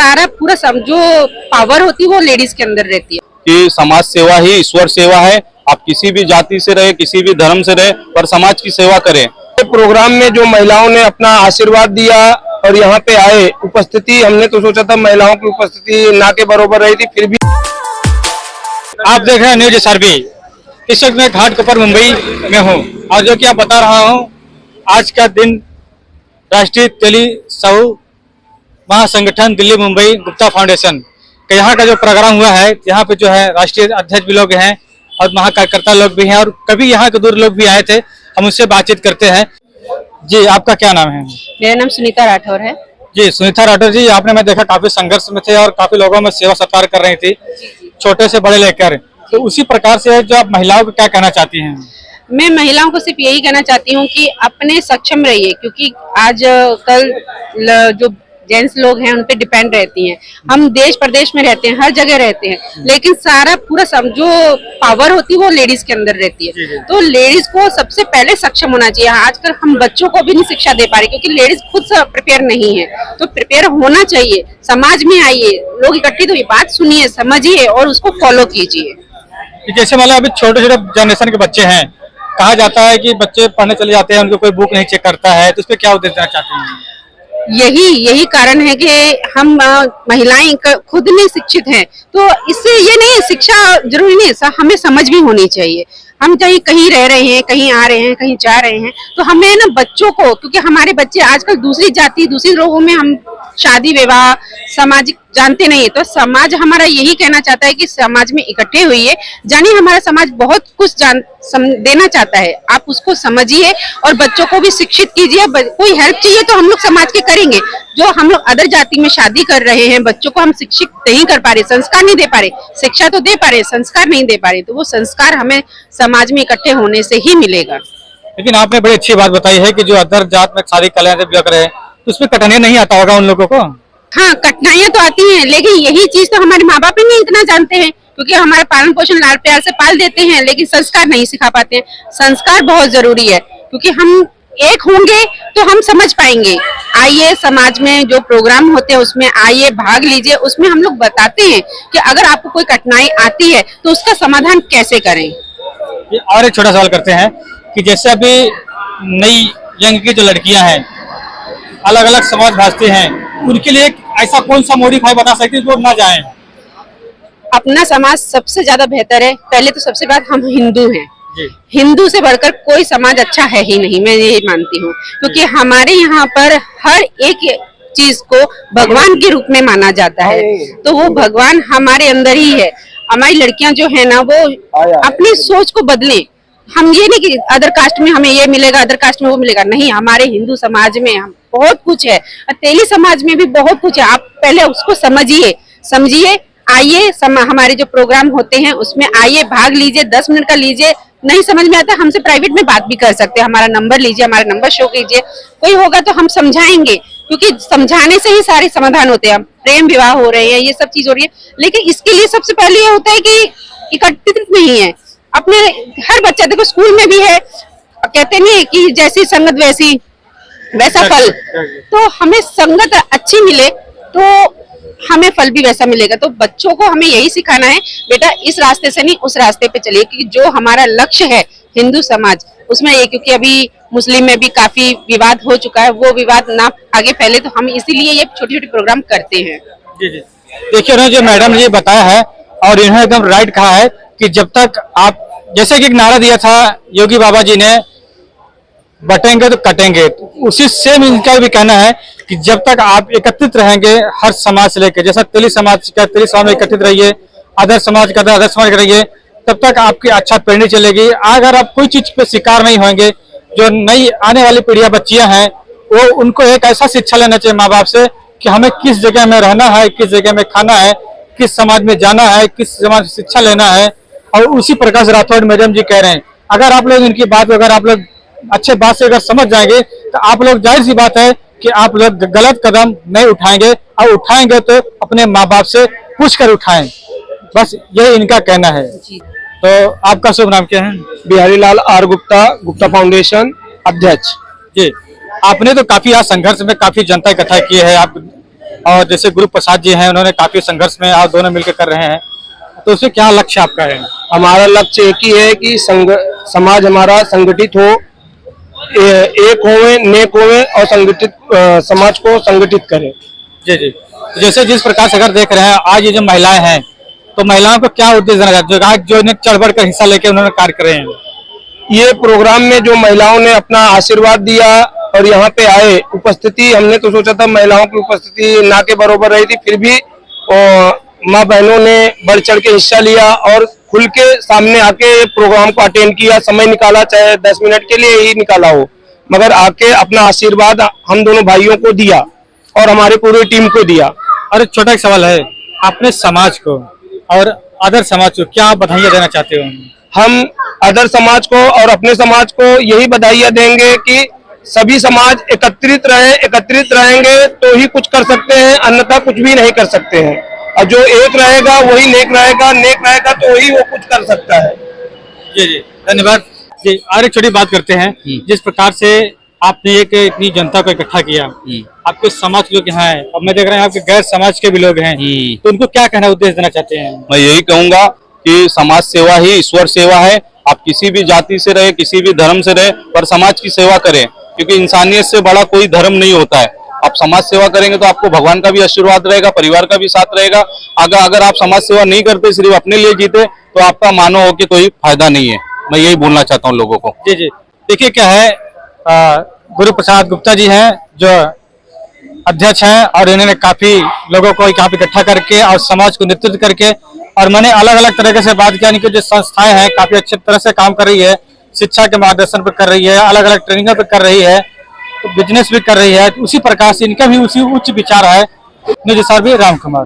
सारा पूरा जो पावर होती है वो लेडीज के अंदर रहती है कि समाज सेवा ही ईश्वर सेवा है। आप किसी भी जाति से रहे, किसी भी धर्म से रहे, पर समाज की सेवा करें। प्रोग्राम में जो महिलाओं ने अपना आशीर्वाद दिया और यहाँ पे आए, उपस्थिति हमने तो सोचा था महिलाओं की उपस्थिति ना के बराबर रही थी, फिर भी। आप देख रहे हैं न्यूज SRB। इस वक्त मैं घाटकोपर मुंबई में हूँ और जो कि आप बता रहा हूँ, आज का दिन राष्ट्रीय तेली साहू महासंगठन दिल्ली मुंबई गुप्ता फाउंडेशन का यहाँ का जो प्रोग्राम हुआ है, यहाँ पे जो है राष्ट्रीय अध्यक्ष भी लोग हैं और महाकार्यकर्ता लोग भी हैं और कभी यहाँ के दूर लोग भी आए थे। हम उससे बातचीत करते हैं। जी, आपका क्या नाम है? मेरा नाम सुनीता राठौर है। जी, सुनीता राठौर जी, आपने मैं देखा काफी संघर्ष में थे और काफी लोगों में सेवा सत्कार कर रही थी, छोटे से बड़े लेकर। तो उसी प्रकार से जो आप महिलाओं को क्या कहना चाहती हैं? मैं महिलाओं को सिर्फ यही कहना चाहती हूँ कि अपने सक्षम रहिए, क्योंकि आज कल जो जेंट्स लोग हैं उन पे डिपेंड रहती हैं। हम देश प्रदेश में रहते हैं, हर जगह रहते हैं, लेकिन सारा पूरा जो पावर होती है वो लेडीज के अंदर रहती है। तो लेडीज को सबसे पहले सक्षम होना चाहिए। आजकल हम बच्चों को भी नहीं शिक्षा दे पा रहे, क्योंकि लेडीज खुद प्रिपेयर नहीं है। तो प्रिपेयर होना चाहिए। समाज में आइए, लोग इकट्ठे हुए, बात सुनिए, समझिए और उसको फॉलो कीजिए। जैसे मतलब अभी छोटे छोटे जनरेशन के बच्चे हैं, कहा जाता है कि बच्चे पढ़ने चले जाते हैं, उनको कोई बुक नहीं चेक करता है, तो उस पर क्या उद्देश्य देना चाहते हैं? यही कारण है कि हम महिलाएं खुद नहीं शिक्षित हैं। तो इससे ये नहीं, शिक्षा जरूरी नहीं, हमें समझ भी होनी चाहिए। हम कहीं रह रहे हैं, कहीं आ रहे हैं, कहीं जा रहे हैं, तो हमें ना बच्चों को, क्योंकि हमारे बच्चे आजकल दूसरी जाति, दूसरी लोगों में हम शादी विवाह सामाजिक जानते नहीं है। तो समाज हमारा यही कहना चाहता है कि समाज में इकट्ठे हुई जानिए, हमारा समाज बहुत कुछ देना चाहता है। आप उसको समझिए और बच्चों को भी शिक्षित कीजिए। कोई हेल्प चाहिए तो हम लोग समाज के करेंगे। जो हम लोग अदर जाति में शादी कर रहे हैं, बच्चों को हम शिक्षित नहीं कर पा रहे, संस्कार नहीं दे पा रहे। शिक्षा तो दे पा रहे, संस्कार नहीं दे पा रहे, तो वो संस्कार हमें समाज में इकट्ठे होने से ही मिलेगा। लेकिन आपने बड़ी अच्छी बात बताई है कि जो अदर जात में शादी कल्याण जब लग रहे हैं, तो उसमें कठिनाई नहीं आता होगा उन लोगों को? हाँ, कठिनाइयां तो आती हैं, लेकिन यही चीज तो हमारे माँ बाप ही नहीं इतना जानते हैं, क्योंकि हमारा पालन पोषण लाड प्यार से पाल देते हैं, लेकिन संस्कार नहीं सिखा पाते हैं। संस्कार बहुत जरूरी है, क्योंकि हम एक होंगे तो हम समझ पाएंगे। आइए, समाज में जो प्रोग्राम होते हैं उसमें आइए, भाग लीजिए। उसमें हम लोग बताते हैं कि अगर आपको कोई कठिनाई आती है तो उसका समाधान कैसे करें। और एक छोटा सवाल करते हैं कि जैसे अभी नई यंग की जो लड़कियां हैं, अलग अलग समाज भाजती हैं, उनके लिए ऐसा कौन सा मॉडिफाई बता सकते हैं जो ना जाए? अपना समाज सबसे ज्यादा बेहतर है। पहले तो सबसे बात, हम हिंदू हैं। हिंदू से बढ़कर कोई समाज अच्छा है ही नहीं, मैं यही मानती हूँ, क्योंकि हमारे यहाँ पर हर एक चीज को भगवान के रूप में माना जाता है। तो वो भगवान हमारे अंदर ही है। हमारी लड़कियां जो है ना, वो अपनी सोच को बदलें। हम ये नहीं कि अदर कास्ट में हमें ये मिलेगा, अदर कास्ट में वो मिलेगा, नहीं। हमारे हिंदू समाज में हम बहुत कुछ है, तेली समाज में भी बहुत कुछ है। आप पहले उसको समझिए। आइए, हमारे जो प्रोग्राम होते हैं उसमें आइए, भाग लीजिए। 10 मिनट का लीजिए, नहीं समझ में आता हमसे प्राइवेट में बात भी कर सकते हैं। हमारा नंबर लीजिए, हमारा नंबर शो कीजिए। कोई होगा तो हम समझाएंगे, क्योंकि समझाने से ही सारे समाधान होते हैं। प्रेम विवाह हो रहे हैं, ये सब चीज हो रही है, लेकिन इसके लिए सबसे पहले ये होता है कि इकट्ठित नहीं है। अपने हर बच्चा, देखो स्कूल में भी है, कहते नहीं कि जैसी संगत वैसा फल। तो हमें संगत अच्छी मिले तो हमें फल भी वैसा मिलेगा। तो बच्चों को हमें यही सिखाना है, बेटा इस रास्ते से नहीं उस रास्ते पे चलिए, क्योंकि जो हमारा लक्ष्य है हिंदू समाज, उसमें ये, क्योंकि अभी मुस्लिम में भी काफी विवाद हो चुका है, वो विवाद ना आगे फैले, तो हम इसीलिए ये छोटे छोटे प्रोग्राम करते हैं। जी। देखिए ना, जो मैडम ने ये बताया है और इन्होंने एकदम राइट कहा है कि जब तक आप, जैसे कि एक नारा दिया था योगी बाबा जी ने, बटेंगे तो कटेंगे, उसी सेम इनका भी कहना है कि जब तक आप एकत्रित रहेंगे हर समाज से लेकर, जैसा तेली समाज में एकत्रित रहिए, अदर समाज का अदर समाज रहिए, तब तक आपकी अच्छा पीढ़ी चलेगी। अगर आप कोई चीज पे शिकार नहीं होंगे, जो नई आने वाली पीढ़ियां बच्चियां हैं, वो उनको एक ऐसा शिक्षा लेना चाहिए माँ बाप से कि हमें किस जगह में रहना है, किस जगह में खाना है, किस समाज में जाना है, किस समाज से शिक्षा लेना है। और उसी प्रकार से राठौर मैडम जी कह रहे हैं, अगर आप लोग इनकी बात, अगर आप लोग अच्छे बात से अगर समझ जाएंगे तो आप लोग, जाहिर सी बात है कि आप लोग गलत कदम नहीं उठाएंगे, और उठाएंगे तो अपने माँ बाप से पूछ कर उठाएं। बस यही इनका कहना है। तो आपका शुभ नाम क्या है? बिहारी लाल आर गुप्ता, गुप्ता फाउंडेशन अध्यक्ष। जी, आपने तो काफी आज संघर्ष में काफी जनता इकट्ठा की है। आप और जैसे गुरु प्रसाद जी हैं, उन्होंने काफी संघर्ष में आप दोनों मिलकर कर रहे हैं, तो उसमें क्या लक्ष्य आपका है? हमारा लक्ष्य एक ही है कि समाज हमारा संगठित हो, एक होवे, नेक होवे और संगठित समाज को संगठित करें। जी जी। तो जैसे जिस प्रकार से अगर देख रहे हैं आज ये जो महिलाएं हैं, तो महिलाओं को क्या उद्देश्य देना चाहते हैं आज जो इन्हें चढ़ बढ़ कर हिस्सा लेके उन्होंने कार्य कर रहे हैं? ये प्रोग्राम में जो महिलाओं ने अपना आशीर्वाद दिया और यहाँ पे आए, उपस्थिति हमने तो सोचा था महिलाओं की उपस्थिति ना के बराबर रही थी, फिर भी माँ बहनों ने बढ़ चढ़ के हिस्सा लिया और खुल के सामने आके प्रोग्राम को अटेंड किया, समय निकाला, चाहे 10 मिनट के लिए ही निकाला हो, मगर आके अपना आशीर्वाद हम दोनों भाइयों को दिया और हमारे पूरी टीम को दिया। और एक छोटा सवाल है, अपने समाज को और अदर समाज को क्या बधाइयाँ देना चाहते हो? हम अदर समाज को और अपने समाज को यही बधाइयाँ देंगे कि सभी समाज एकत्रित रहेंगे तो ही कुछ कर सकते हैं, अन्यथा कुछ भी नहीं कर सकते हैं। और जो एक रहेगा वही नेक रहेगा तो ही वो कुछ कर सकता है। जी जी, धन्यवाद जी। और एक छोटी बात करते हैं, जिस प्रकार से आपने एक इतनी जनता को इकट्ठा किया, आपके समाज के लोग यहाँ है, अब मैं देख रहा हूँ आपके गैर समाज के भी लोग हैं, तो उनको क्या कहना उद्देश्य देना चाहते हैं? मैं यही कहूंगा कि समाज सेवा ही ईश्वर सेवा है। आप किसी भी जाति से रहे, किसी भी धर्म से रहे, पर समाज की सेवा करें, क्योंकि इंसानियत से बड़ा कोई धर्म नहीं होता है। आप समाज सेवा करेंगे तो आपको भगवान का भी आशीर्वाद रहेगा, परिवार का भी साथ रहेगा। अगर आप समाज सेवा नहीं करते, सिर्फ अपने लिए जीते, तो आपका मानो हो कि कोई फायदा नहीं है। मैं यही बोलना चाहता हूँ लोगों को। जी जी। देखिए क्या है, गुरु प्रसाद गुप्ता जी हैं जो अध्यक्ष हैं और इन्होंने काफी लोगों को काफी इकट्ठा करके और समाज को नेतृत्व करके, और मैंने अलग अलग तरीके से बात किया कि जो संस्थाएं हैं काफी अच्छी तरह से काम कर रही है, शिक्षा के मार्गदर्शन पर कर रही है, अलग अलग ट्रेनिंगों पर कर रही है, तो बिजनेस भी कर रही है, उसी प्रकार से इनका भी उसी उच्च विचार है। मुझे सर भी राम कुमार।